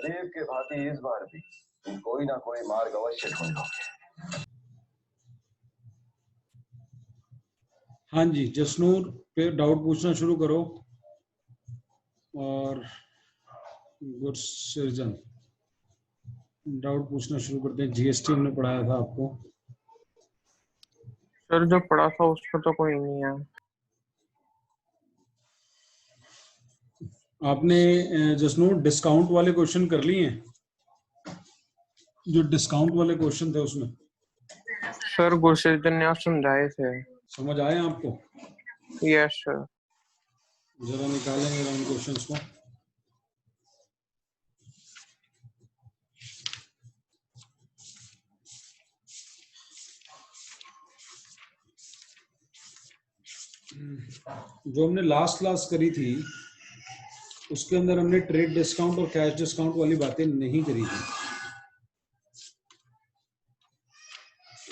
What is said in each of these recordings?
सदैव के भांति इस बार भी कोई ना कोई मार्ग अवश्य ढूंढोगे। हाँ जी, जसनूर पे डाउट पूछना शुरू करो। और गुरसर्जन डाउट पूछना शुरू करते हैं। जीएसटी हमने पढ़ाया था आपको। सर जो पढ़ा था उसमें तो कोई नहीं है। आपने जसनूर डिस्काउंट वाले क्वेश्चन कर लिए हैं? जो डिस्काउंट वाले क्वेश्चन थे उसमें सर गुरसर्जन ने आप समझाए थे। समझ आए आपको? Yes sir. जरा निकालें जरा उन क्वेश्चंस को। जो हमने लास्ट क्लास करी थी उसके अंदर हमने ट्रेड डिस्काउंट और कैश डिस्काउंट वाली बातें नहीं करी थी।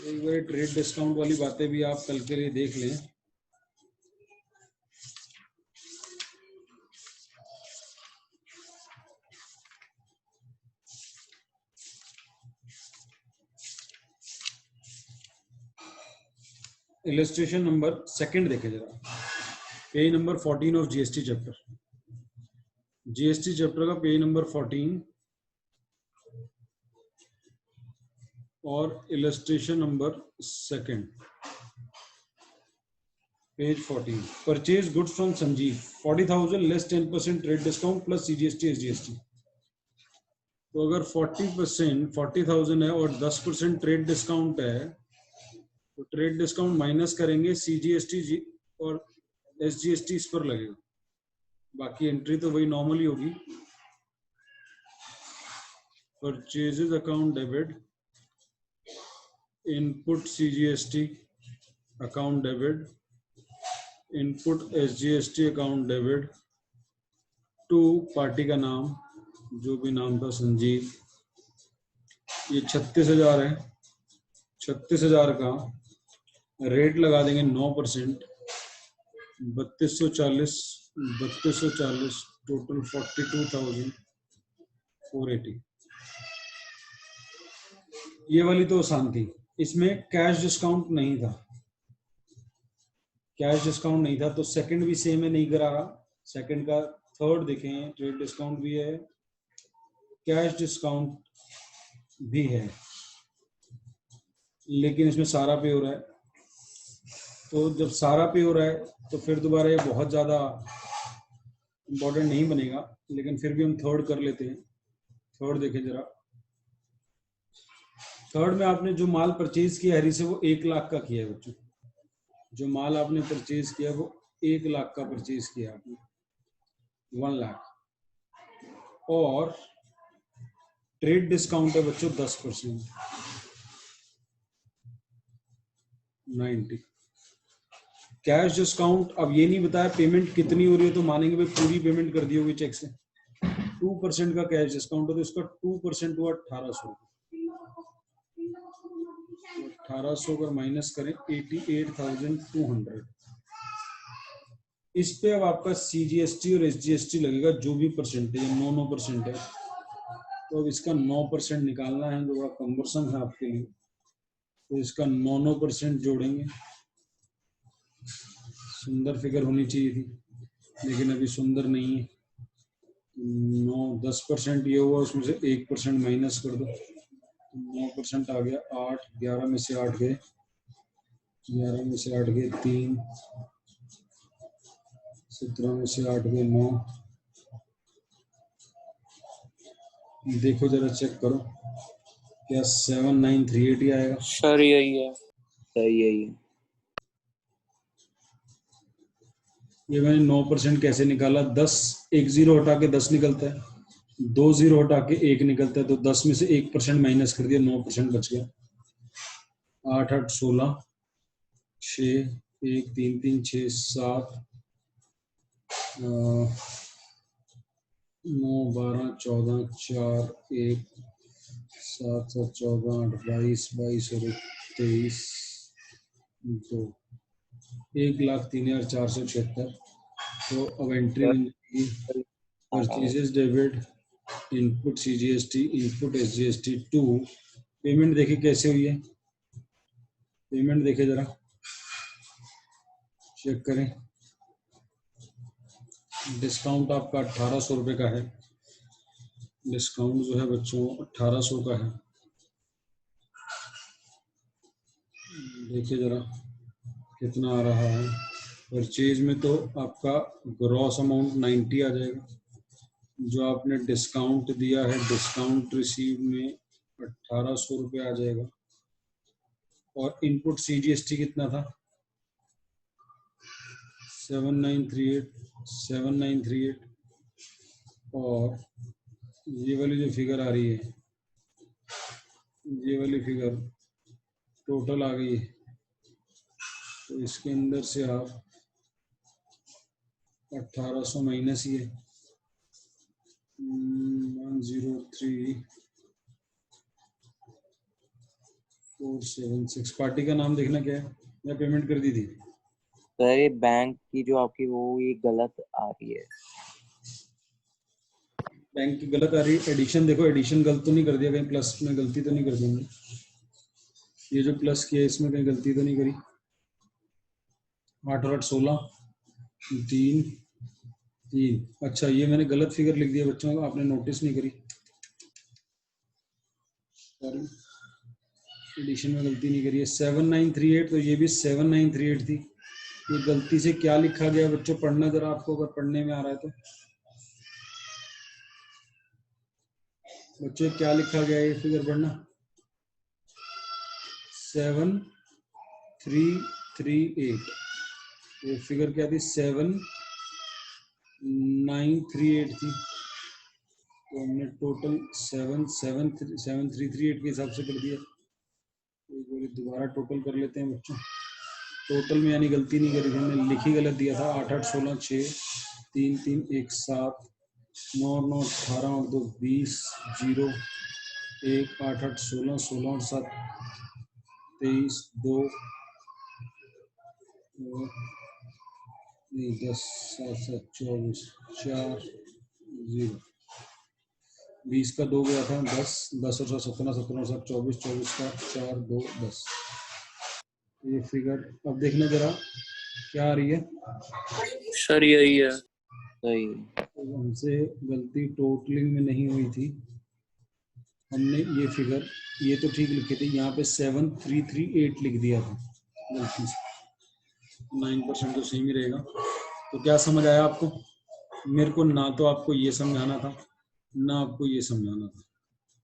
एक बार ट्रेड डिस्काउंट वाली बातें भी आप कल के लिए देख लें। इलस्ट्रेशन नंबर सेकंड देखें जरा, page number 14 of GST chapter. GST chapter का पेज नंबर 14 और illustration number second, page 14। Purchase goods from Sanjeev 40,000 less 10% trade discount plus CGST SGST. तो अगर 40% 40,000 है और 10% ट्रेड डिस्काउंट है तो ट्रेड डिस्काउंट माइनस करेंगे, सीजीएसटी और एसजीएसटी इस पर लगेगा, बाकी एंट्री तो वही नॉर्मल ही होगी। Purchases account debit, input CGST account debit, input SGST account debit to party का नाम जो भी नाम था संजीव। ये 36,000 है। 36,000 का रेट लगा देंगे 9%, 3240 टोटल 42,480। ये वाली तो आसान थी, इसमें कैश डिस्काउंट नहीं था। कैश डिस्काउंट नहीं था तो सेकंड भी सेम है, नहीं करा रहा। सेकंड का थर्ड देखें, ट्रेड डिस्काउंट भी है, कैश डिस्काउंट भी है, लेकिन इसमें सारा पे हो रहा है। तो जब सारा पे हो रहा है तो फिर दोबारा ये बहुत ज़्यादा इम्पोर्टेंट नहीं बनेगा, लेकिन फिर भी हम थर्ड कर लेते हैं। थर्ड देखें जरा। थर्ड में आपने जो माल परचेज किया हरी से वो 1 लाख का किया है बच्चों। जो माल आपने परचेज किया वो 1 लाख का परचेज किया आपने, 1 लाख। और ट्रेड डिस्काउंट है बच्चों 10%, 90। कैश डिस्काउंट अब ये नहीं बताया पेमेंट कितनी हो रही है, तो मानेंगे भाई पूरी पेमेंट कर दी होगी चेक से। 2% का कैश डिस्काउंट है तो इसका 2% हुआ 1800। 1800 अगर माइनस करें 88,200। इस पे अब आपका सीजीएसटी और एसजीएसटी लगेगा, जो भी परसेंटेज है 9% है। तो अब इसका 9% निकालना है, जो बड़ा कम्बरसम है आपके लिए। तो इसका 9% जोड़ेंगे। सुंदर फिगर होनी चाहिए थी, लेकिन अभी सुंदर नहीं है। 10% ये हुआ, उसमें से 1% माइनस कर दो, 9% आ गया। 8, 11 में से 8 गए, 11 में से 8 गए 3, 17 में से 8 गए 9। देखो जरा चेक करो, क्या 7938 ही आएगा? सर यही है, सही है ये। ये मैंने 9% कैसे निकाला? 10, एक जीरो हटा के 10 निकलता है, 2 जीरो हटा के 1 निकलता है, तो 10 में से 1% माइनस कर दिया, 9% बच गया। 8, 8, 16, 6, 1, 3, 3, 6, 7, 9, 12, 14, 4, 1, 7, 7, 14, 8, 22, 22 और 23, 2, 1,03,476। तो अब एंट्री बन जाएगी purchases debit input CGST, input SGST 2। Payment देखिए कैसे हुई है, पेमेंट देखिए जरा, चेक करें। डिस्काउंट आपका 1800 रुपये का है, डिस्काउंट जो है बच्चों 1800 का है। देखिए जरा कितना आ रहा है। परचेज में तो आपका ग्रॉस अमाउंट 90 आ जाएगा, जो आपने डिस्काउंट दिया है डिस्काउंट रिसीव में 1800 रुपये आ जाएगा। और इनपुट सीजीएसटी कितना था, 7938। और ये वाली जो फिगर आ रही है, ये वाली फिगर टोटल आ गई है, तो इसके अंदर से आप 1800 माइनस ही है 103,476। पार्टी का नाम देखना क्या है, या पेमेंट कर दी थी? सर ये बैंक की जो आपकी वो ये गलत आ रही है। बैंक की गलत आ रही है। एडिशन देखो, एडिशन गलत तो नहीं कर दिया कहीं, प्लस में गलती तो नहीं कर दी हमने? ये जो प्लस किया इसमें कहीं गलती तो नहीं करी? 8 और 8 16, 3 3। अच्छा ये मैंने गलत फिगर लिख दिया बच्चों, आपने नोटिस नहीं करी, एडिशन में गलती नहीं करी है। 7938, तो ये भी 7938 थी। ये गलती से क्या लिखा गया बच्चों, पढ़ना जरा आपको, अगर पढ़ने में आ रहा है तो। बच्चों क्या लिखा गया है, ये फिगर पढ़ना। 7338, ये फिगर क्या थी, 7938 थी। तो हमने टोटल 7338 के हिसाब से कर दिया। एक बार दोबारा टोटल कर लेते हैं बच्चों। टोटल में यानी गलती नहीं करी थी हमने, लिखी गलत दिया था। 8 8 16 6 3 3 1 7 9 9 18 और 2 20 0 1 8 8 16 16 और 7 23 2 10 7 7 24 4 0 20 का 2 गया था 10 10 और 7 17 17 और 7 24 24 का 4 2 10। ये फिगर अब देखना जरा क्या आ रही है। सर यही है। सही। तो हमसे गलती टोटलिंग में नहीं हुई थी, हमने ये फिगर ये तो ठीक लिखे थे, यहाँ पे 7338 लिख दिया था गलती से। 9% तो सेम ही रहेगा। तो क्या समझ आया आपको? मेरे को ना तो आपको ये समझाना था ना आपको ये समझाना था।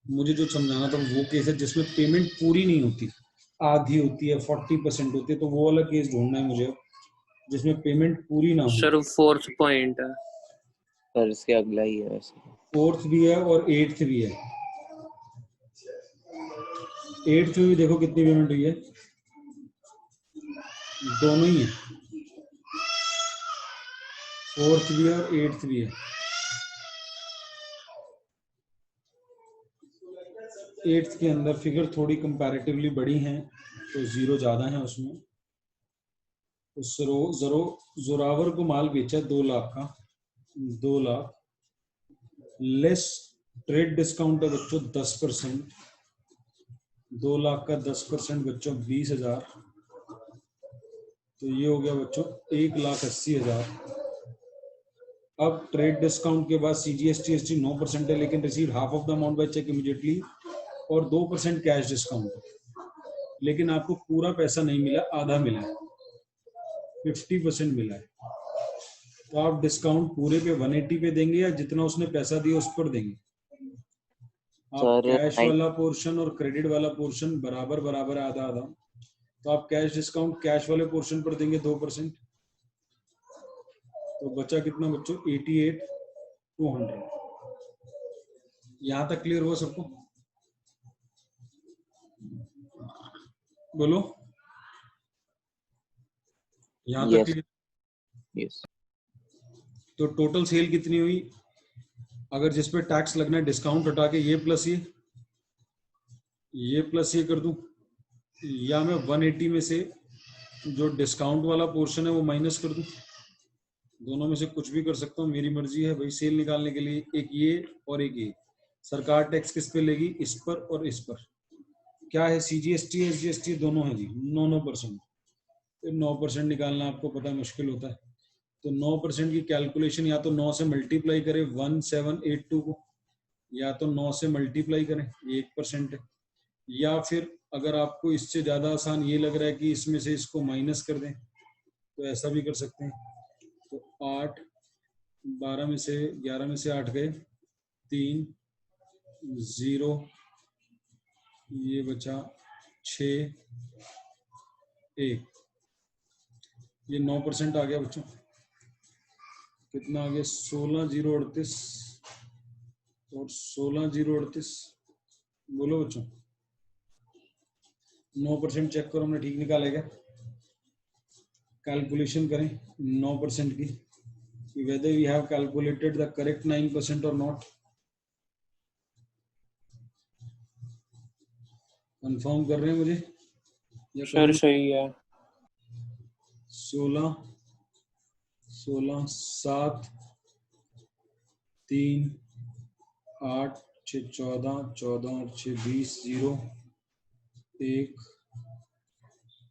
मुझे जो समझाना था वो केस है जिसमें पेमेंट पूरी नहीं होती, आधी होती है, 40% होती है, तो वो वाला केस ढूंढना है मुझे जिसमें पेमेंट पूरी ना हो। सर 4th पॉइंट है। सर इसके अगला ही है वैसे। 4th भी है और 8th भी है। 8th में भी देखो कितनी पेमेंट हुई है, दोनों ही है, 4th भी है और 8th भी है। 8th के अंदर फिगर थोड़ी कंपैरेटिवली बड़ी हैं, तो 0 ज्यादा है उसमें। तो जोरावर को माल बेचा 2 लाख का, 2 लाख लेस ट्रेड डिस्काउंट है बच्चों 10%, 2 लाख का 10% बच्चों 20,000, तो ये हो गया बच्चों 1,80,000। अब ट्रेड डिस्काउंट के बाद सीजीएसटी एसटी 9% है, लेकिन receive half of the amount by cheque immediately, और 2% कैश डिस्काउंट, लेकिन आपको पूरा पैसा नहीं मिला, आधा मिला है, 50% मिला है। तो आप डिस्काउंट पूरे पे 180 पे देंगे या जितना उसने पैसा दिया उस पर देंगे? आप कैश वाला पोर्शन और क्रेडिट वाला पोर्शन बराबर बराबर आधा आधा, तो आप कैश डिस्काउंट कैश वाले पोर्शन पर देंगे 2%, तो बचा कितना बच्चों 88,200। यहां तक क्लियर हुआ सबको? बोलो, यहां तक क्लियर? यस। तो टोटल सेल कितनी हुई, अगर जिस पे टैक्स लगना है डिस्काउंट हटा के ये प्लस ये कर दूं, या मैं 180 में से जो डिस्काउंट वाला पोर्शन है वो माइनस कर दूं? दोनों में से कुछ भी कर सकता हूँ, मेरी मर्जी है भाई। सेल निकालने के लिए एक ये और एक ये, सरकार टैक्स किस पे लेगी? इस पर और इस पर। क्या है? CGST SGST दोनों है जी, 9% तो 9% निकालना आपको पता है मुश्किल होता है। तो 9% की कैलकुलेशन या तो 9 से मल्टीप्लाई करें 1782 को, या तो 9 से मल्टीप्लाई करें, ये 1% है, या फिर अगर आपको इससे ज्यादा आसान ये लग रहा है कि इसमें से इसको माइनस कर दें तो ऐसा भी कर सकते हैं। तो 8, 12 में से 11 में से 8 गए, 3, 0, ये बचा 6, 1, ये 9% आ गया बच्चों। कितना आ गया? 16,038 और 16,038। बोलो बच्चों, 9% चेक करो हमने ठीक निकाला क्या? कैलकुलेशन करें 9% की, whether we have calculated the correct 9% or not. Confirm कर रहे हैं मुझे या सर सही है। 16, 7, 3, 8, 6, 14, 14 और 6, 20, 0, 1,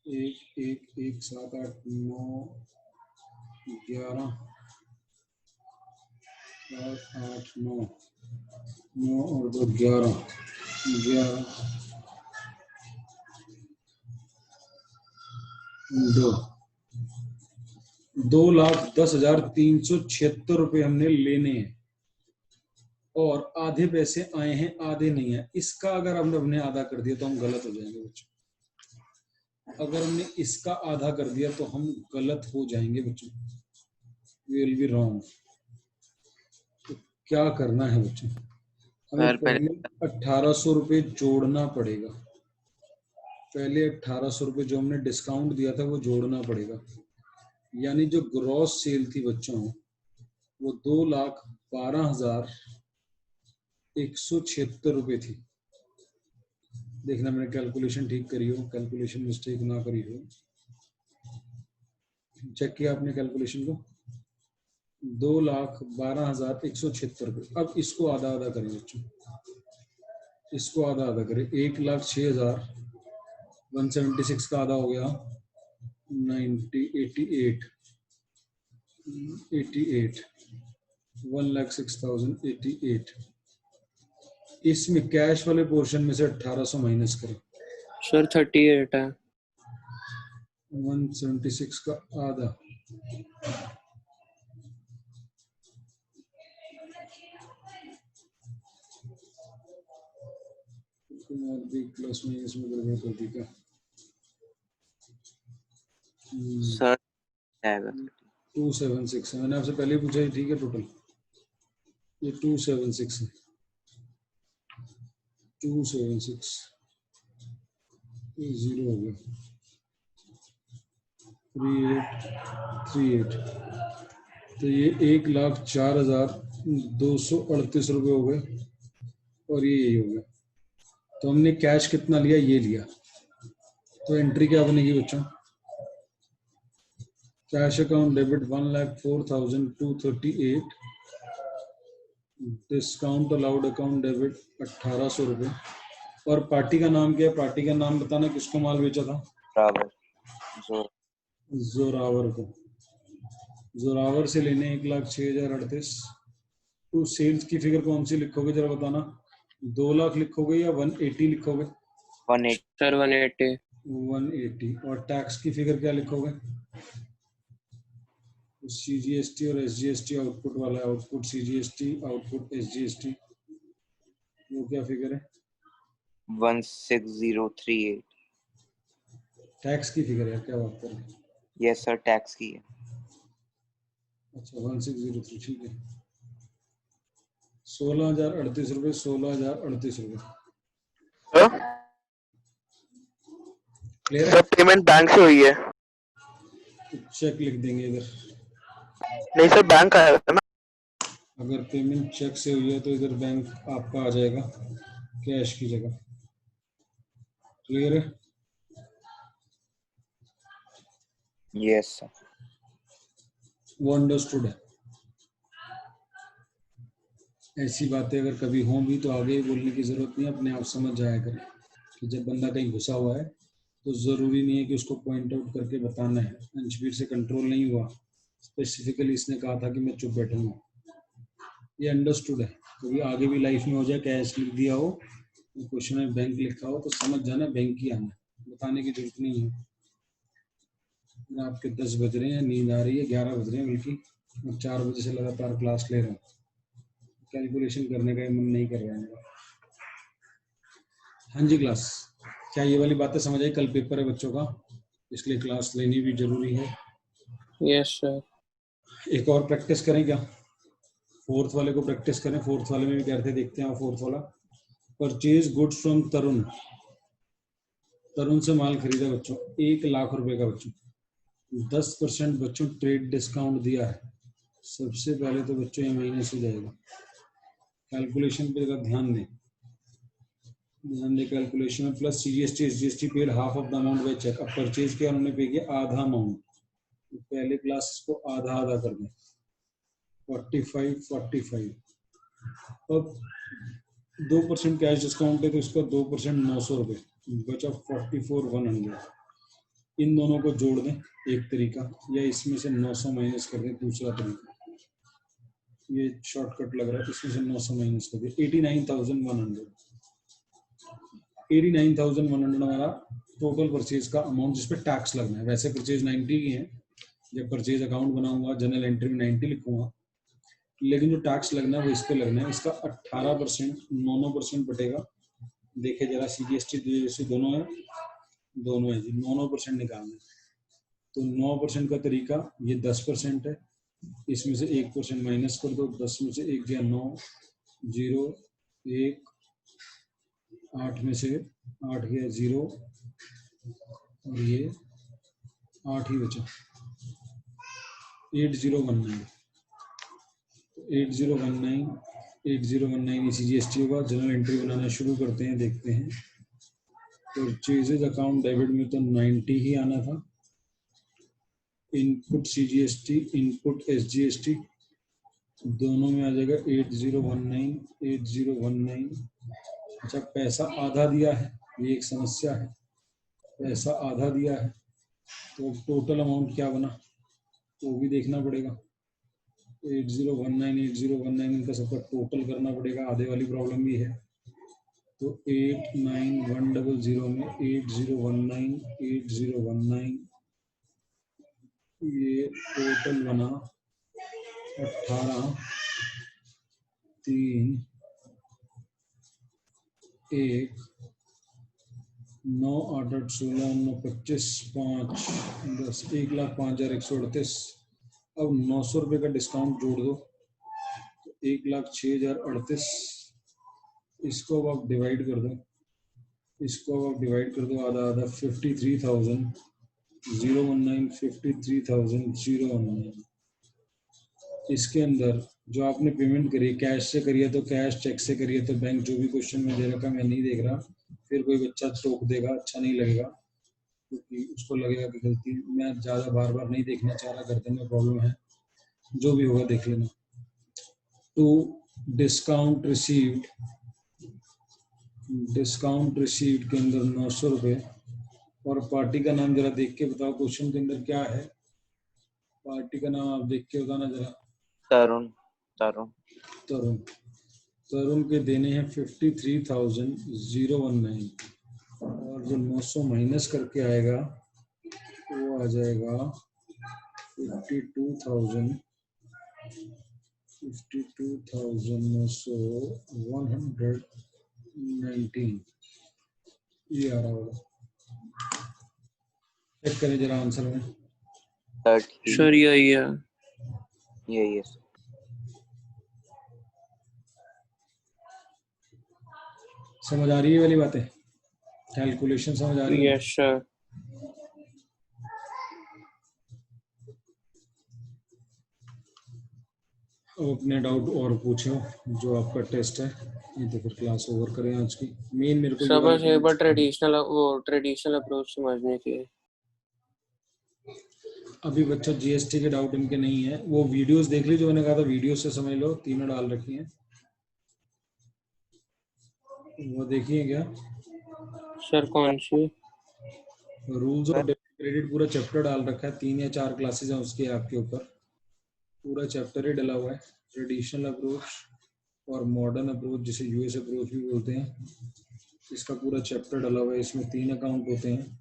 1, 7, 8, 9, 11, 8, 9, 9 और 2, 11, 11, 2,10,376 रुपए हमने लेने हैं और आधे पैसे आए हैं, आधे नहीं है। इसका अगर हमने अपने आधा कर दिया तो हम गलत हो जाएंगे बच्चों। अगर हमने इसका आधा कर दिया तो हम गलत हो जाएंगे बच्चों, वी विल बी रॉन्ग। तो क्या करना है बच्चों? हमें सर पहले 1,800 रुपये जोड़ना पड़ेगा। पहले 1,800 रुपये जो हमने डिस्काउंट दिया था वो जोड़ना पड़ेगा। यानी जो ग्रॉस सेल थी बच्चों वो 2,12,176 रुपये थी। देखना मैंने कैलकुलेशन ठीक करी हो, कैलकुलेशन मिस्टेक ना करी हो। चेक किया आपने कैलकुलेशन को? 2,12,176 रुपये। अब इसको आधा आधा करें बच्चों, इसको आधा आधा करें। 1,06,176 का आधा हो गया 90, 88, 1,06,088। इसमें कैश वाले पोर्शन में से 1,800 माइनस करें। सर 38 है। 176 का आधा, प्लस माइनस में गड़बड़ कर दी क्या? सर आएगा 276 है। मैंने आपसे पहले ही पूछा, ठीक है टोटल ये 276 है। 276 ये 0 हो गया, 3838। तो ये 1,04,238 रुपये हो गए और ये यही हो गया। तो हमने कैश कितना लिया? ये लिया। तो एंट्री क्या बनेगी बच्चों? Cash account debit 1,04,238, discount allowed account debit 1,800 रुपये। और पार्टी का नाम क्या है? पार्टी का नाम बताना, किसको माल बेचा था? बराबर जोर जोरावर को। जोरावर से लेने 1,06,038। तो सेल्स की फिगर कौन सी लिखोगे जरा बताना? 2 लाख लिखोगे या 180 लिखोगे? 180 सर 180। 180। और टैक्स की फिगर क्या लिखोगे? CGST और SGST आउटपुट वाला, आउटपुट CGST आउटपुट SGST, वो क्या फिगर है? 16038। टैक्स की फिगर है, क्या बात कर रहे हैं? यस सर टैक्स की है। अच्छा 1603, ठीक है। 16,038 रुपये, 16,038 रुपये। क्लियर है? सर पेमेंट बैंक से हुई है। चेक लिख देंगे इधर। नहीं सर बैंक आया था ना। अगर पेमेंट चेक से हुई है तो इधर बैंक आपका आ जाएगा कैश की जगह। क्लियर है? Yes sir. वो अंडरस्टूड है। ऐसी बातें अगर कभी हों भी तो आगे बोलने की जरूरत नहीं, अपने आप समझ जाया करें कि जब बंदा कहीं घुसा हुआ है तो जरूरी नहीं है कि उसको पॉइंट आउट करके बताना है। अंशवीर से कंट्रोल नहीं हुआ, स्पेसिफिकली इसने कहा था कि मैं चुप बैठूंगा, ये अंडरस्टूड है। कभी आगे भी लाइफ में हो जाए, कैश लिख दिया हो, क्वेश्चन में बैंक लिखा हो तो समझ जाना बैंक ही आना, बताने की जरूरत नहीं है। आपके 10 बज रहे हैं, नींद आ रही है, 11 बज रहे हैं बल्कि, और 4 बजे से लगातार क्लास ले रहे हैं, कैलकुलेशन करने का मन नहीं कर रहा है मेरा। हाँ जी क्लास, क्या ये वाली बातें समझ आई? कल पेपर है बच्चों का, इसलिए क्लास लेनी भी जरूरी है। Yes sir. एक और प्रैक्टिस करें क्या? फोर्थ वाले को प्रैक्टिस करें, फोर्थ वाले में भी कहते देखते हैं। फोर्थ वाला, परचेज गुड्स फ्रॉम तरुण। तरुण से माल खरीदा बच्चों 1 लाख रुपए का। बच्चों 10% बच्चों ट्रेड डिस्काउंट दिया है। सबसे पहले तो बच्चों ये महीने से जाएगा, कैलकुलेशन पे जरा ध्यान दें। कैलकुलेशन में plus CGST SGST paid half of the amount by cheque. अब परचेज किया उन्होंने, पे किया आधा अमाउंट, तो पहले क्लास को आधा आधा कर दें, 45 अब 2% कैश डिस्काउंट है तो इसका 2% 900 रुपये बचा, 44,100। इन दोनों को जोड़ दें एक तरीका, या इसमें से 900 माइनस कर दें दूसरा तरीका। ये शॉर्टकट लग रहा है, इसमें से 900 माइनस कर दें, 89,100। 89,100 हमारा टोटल परचेज का अमाउंट जिस पे टैक्स लगना है। वैसे परचेज 90 की है, जब परचेज अकाउंट बनाऊंगा जनरल एंट्री में 90 लिखूंगा, लेकिन जो टैक्स लगना है वो इस पे लगना है। इसका 18% 9% बटेगा। देखे जरा, सीजीएसटी जीएसटी दोनों है जी, 9% निकालना है। तो 9% का तरीका, ये 10% है, इसमें से 1% माइनस कर दो, 10 में से 1 गया 9, 0 1, 8 में से 8 गया 0, और ये 8 ही बचा, 8019। 8019 सीजीएसटी होगा। जनरल एंट्री बनाना शुरू करते हैं, देखते हैं। परचेजेज अकाउंट डेबिट में तो 90 ही आना था। इनपुट सीजीएसटी, इनपुट एसजीएसटी, दोनों में आ जाएगा 8019। अच्छा, पैसा आधा दिया है, ये एक समस्या है। पैसा आधा दिया है तो टोटल अमाउंट क्या बना वो भी देखना पड़ेगा। 8019 इनका सबका टोटल करना पड़ेगा, आधे वाली प्रॉब्लम भी है। तो 89100 में 8019 ये टोटल बना 18 3 1 9 8 8 16 9 25 5 10 1,05,138। अब 900 रुपये का डिस्काउंट जोड़ दो तो 1,06,038। इसको अब आप डिवाइड कर दो, आधा आधा, 53,019 इसके अंदर जो आपने पेमेंट करी, कैश से करी है तो कैश, चेक से करी है तो बैंक, जो भी क्वेश्चन में दे रखा मैं नहीं देख रहा, फिर कोई बच्चा टोक देगा, अच्छा नहीं लगेगा, क्योंकि उसको लगेगा कि गलती, मैं ज़्यादा बार बार नहीं देखना चाह रहा, गर्दन में प्रॉब्लम है, जो भी होगा देख लेना। तो डिस्काउंट रिसीव्ड के अंदर 900 रुपये, और पार्टी का नाम जरा देख के बताओ क्वेश्चन के अंदर क्या है। पार्टी का नाम आप देख के बताना जरा। तरुण के देने हैं 53,019, और जो 900 माइनस करके आएगा वो आ जाएगा 52,119। ये आ रहा होगा, चेक करें जरा आंसर में। सर यही है। समझ आ रही है वाली बातें? कैलकुलेशन समझ आ रही है? Yes sir. अब अपने डाउट और पूछो जो आपका टेस्ट है, नहीं तो फिर क्लास ओवर करें आज की। मेन मेरे को सब बस एक बार ट्रेडिशनल अप्रोच समझने की। अभी बच्चों जीएसटी के डाउट इनके नहीं है, वो वीडियोस देख ली जो मैंने कहा था, वीडियो से समझ लो, तीनों डाल रखी हैं। वो देखिए क्या सर कौन सी? रूल्स ऑफ डेबिट क्रेडिट पूरा चैप्टर डाल रखा है, 3 या 4 क्लासेस हैं उसके आपके ऊपर, पूरा चैप्टर ही डला हुआ है। ट्रेडिशनल अप्रोच और मॉडर्न अप्रोच, जिसे यूएस अप्रोच भी बोलते हैं, इसका पूरा चैप्टर डला हुआ है। इसमें 3 अकाउंट होते हैं,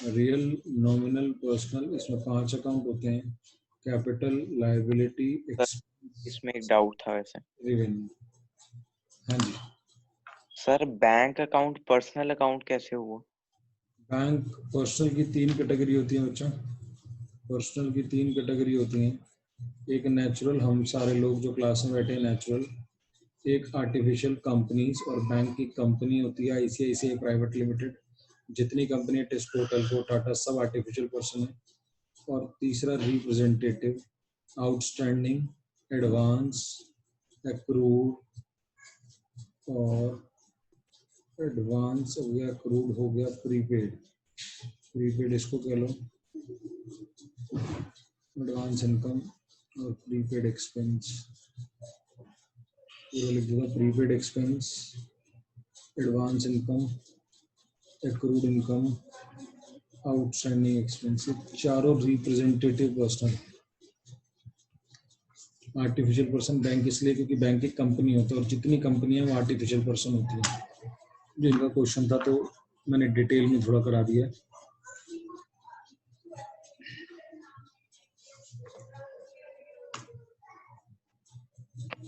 रियल, नॉमिनल, पर्सनल। इसमें 5 अकाउंट होते हैं, कैपिटल, लायबिलिटी, एक्सपेंस, इसमें एक डाउट था वैसे। रेवेन्यू। हाँ जी। Sir bank account personal account कैसे हुआ? बैंक पर्सनल की 3 कैटेगरी होती है बच्चा, पर्सनल की 3 कैटेगरी होती हैं। एक नेचुरल, हम सारे लोग जो क्लास में बैठे हैं नेचुरल। एक आर्टिफिशियल कंपनीज, और बैंक की कंपनी होती है आईसीआईसीआई प्राइवेट लिमिटेड। जितनी कंपनी, टिस्को, टेल्को, टाटा, सब आर्टिफिशियल पर्सन है। और तीसरा रिप्रेजेंटेटिव, आउटस्टैंडिंग, एडवांस, एक्रूड, और एडवांस हो गया, क्रूड हो गया, प्रीपेड। प्रीपेड इसको कह लो, एडवांस इनकम और प्रीपेड एक्सपेंस। पूरा लिख दूंगा, prepaid expense, advance income, accrued income, outstanding expense. चारों representative person. Artificial person bank इसलिए क्योंकि बैंक एक कंपनी होता है, और जितनी कंपनियां वो आर्टिफिशियल पर्सन होती है। जिनका क्वेश्चन था तो मैंने डिटेल में थोड़ा करा दिया।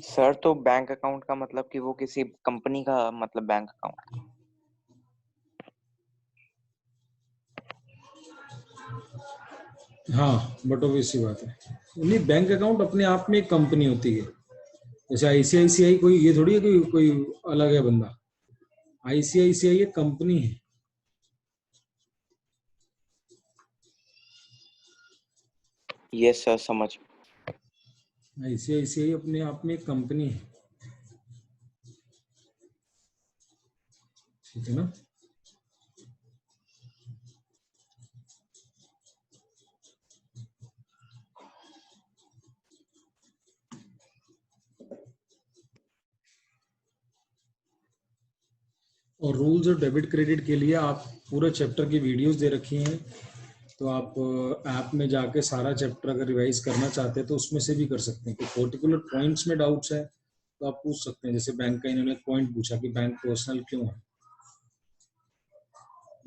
सर तो बैंक अकाउंट का मतलब कि वो किसी कंपनी का मतलब बैंक अकाउंट? हाँ, बट ऑब्वियस सी बात है, नहीं, बैंक अकाउंट अपने आप में एक कंपनी होती है। जैसे आईसीआईसीआई कोई ये थोड़ी है कोई कोई अलग है बंदा। आईसीआईसीआई एक कंपनी है। यस सर, समझ। आईसीआईसीआई अपने आप में एक कंपनी है, ठीक है ना। और रूल्स और डेबिट क्रेडिट के लिए आप पूरे चैप्टर की वीडियोस दे रखी हैं, तो आप ऐप में जाके सारा चैप्टर अगर रिवाइज करना चाहते हैं तो उसमें से भी कर सकते हैं। कोई पर्टिकुलर पॉइंट्स में डाउट्स है तो आप पूछ सकते हैं। जैसे बैंक का इन्होंने पॉइंट पूछा कि बैंक पर्सनल क्यों है।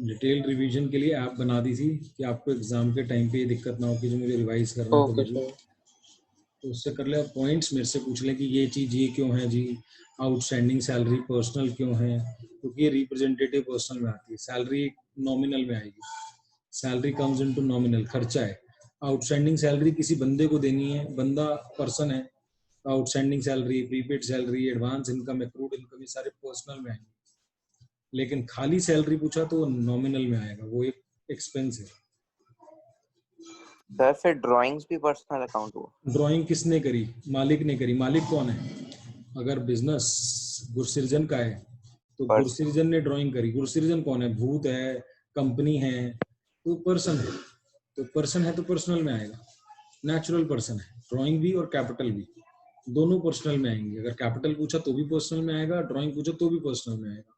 डिटेल रिवीजन के लिए ऐप बना दी थी कि आपको एग्जाम के टाइम पे ये दिक्कत ना हो कि जो मुझे रिवाइज करना है ओके कभी भी, सर। तो उससे कर ले। पॉइंट्स मेरे से पूछ लें कि ये चीज़ ये क्यों है जी, आउटस्टैंडिंग सैलरी पर्सनल क्यों है, क्योंकि ये रिप्रेजेंटेटिव पर्सनल में आती है। सैलरी नॉमिनल में आएगी, सैलरी कम्स इनटू नॉमिनल, खर्चा है। आउटस्टैंडिंग सैलरी किसी बंदे को देनी है, बंदा पर्सन है, तो outstanding salary, prepaid salary, advance income, accrued income, ये सारे पर्सनल में आएंगे। लेकिन खाली सैलरी पूछा तो वो नॉमिनल में आएगा, वो एक एक्सपेंस है। सर फिर ड्राइंग्स भी पर्सनल अकाउंट हुआ? ड्राइंग किसने करी? मालिक ने करी। मालिक कौन है? अगर बिजनेस गुरसिरजन का है तो पर्सन। गुरसिरजन ने ड्राइंग करी। गुरसिरजन कौन है? भूत है, कंपनी है, तो पर्सन है। तो पर्सन है तो पर्सनल में आएगा। नेचुरल पर्सन है। ड्राइंग भी और कैपिटल भी दोनों पर्सनल में आएंगे। अगर कैपिटल पूछा तो भी पर्सनल में आएगा, ड्राइंग पूछा तो भी पर्सनल में आएगा।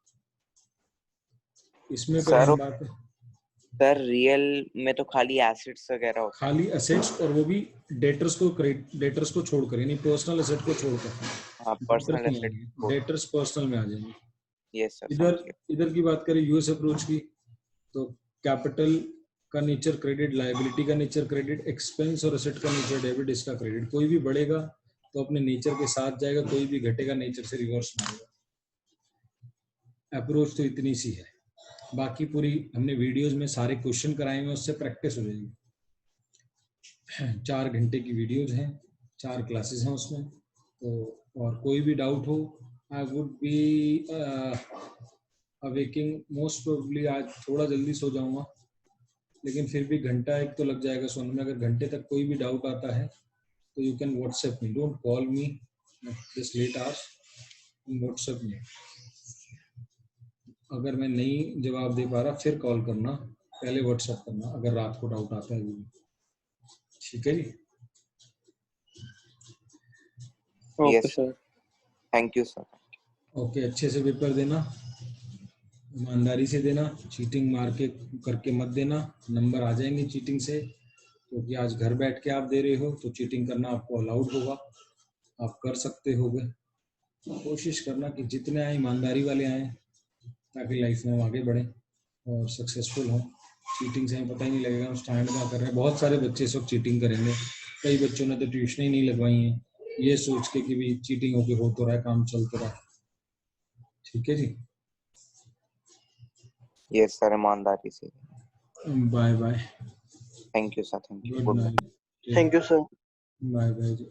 इसमें फिर सर हम बात सर रियल में तो खाली एसिड्स वगैरह होते हैं। खाली असेट्स, और वो भी डेटर्स को छोड़कर, यानी पर्सनल असेट को छोड़कर। हाँ, डेटर्स पर्सनल नहीं एसेट। आएंगे, डेटर्स पर्सनल में आ जाएंगे। यस सर, समझ इधर गया। इधर की बात करें यूएस अप्रोच की, तो कैपिटल का नेचर क्रेडिट, लायबिलिटी का नेचर क्रेडिट, एक्सपेंस और एसेट का नेचर डेबिट, इसका क्रेडिट। कोई भी बढ़ेगा तो अपने नेचर के साथ जाएगा, कोई भी घटेगा नेचर से रिवर्स में आएगा। अप्रोच तो इतनी सी है, बाकी पूरी हमने वीडियोस में सारे क्वेश्चन कराए हुए, उससे प्रैक्टिस हो जाएगी। 4 घंटे की वीडियोस हैं, 4 क्लासेस हैं उसमें। तो और कोई भी डाउट हो, I would be awaking most probably. आज थोड़ा जल्दी सो जाऊंगा, लेकिन फिर भी घंटा एक तो लग जाएगा सोने में। अगर घंटे तक कोई भी डाउट आता है तो you can WhatsApp me, don't call me this late hours, WhatsApp me. अगर मैं नहीं जवाब दे पा रहा फिर कॉल करना, पहले व्हाट्सएप करना अगर रात को डाउट आता है वो भी। ठीक है जी। Okay yes, sir. Thank you sir. Okay, अच्छे से पेपर देना, ईमानदारी से देना, चीटिंग मार के करके मत देना, नंबर आ जाएंगे चीटिंग से, क्योंकि आज घर बैठ के आप दे रहे हो तो चीटिंग करना आपको अलाउड होगा, आप कर सकते होगे। कोशिश करना कि जितने आए ईमानदारी वाले आए, ताकि लाइफ में हम आगे बढ़ें और सक्सेसफुल हों। चीटिंग से हमें पता ही नहीं लगेगा हम स्टैंड क्या कर रहे हैं। बहुत सारे बच्चे इस वक्त चीटिंग करेंगे, कई बच्चों ने तो ट्यूशन ही नहीं लगवाई हैं, ये सोच के कि भी चीटिंग होके हो तो रहा है, काम चल तो रहा है। ठीक है जी, यस सर, ईमानदारी से। Bye bye, thank you sir, thank you, good good night. Night, thank you sir. Bye bye ji.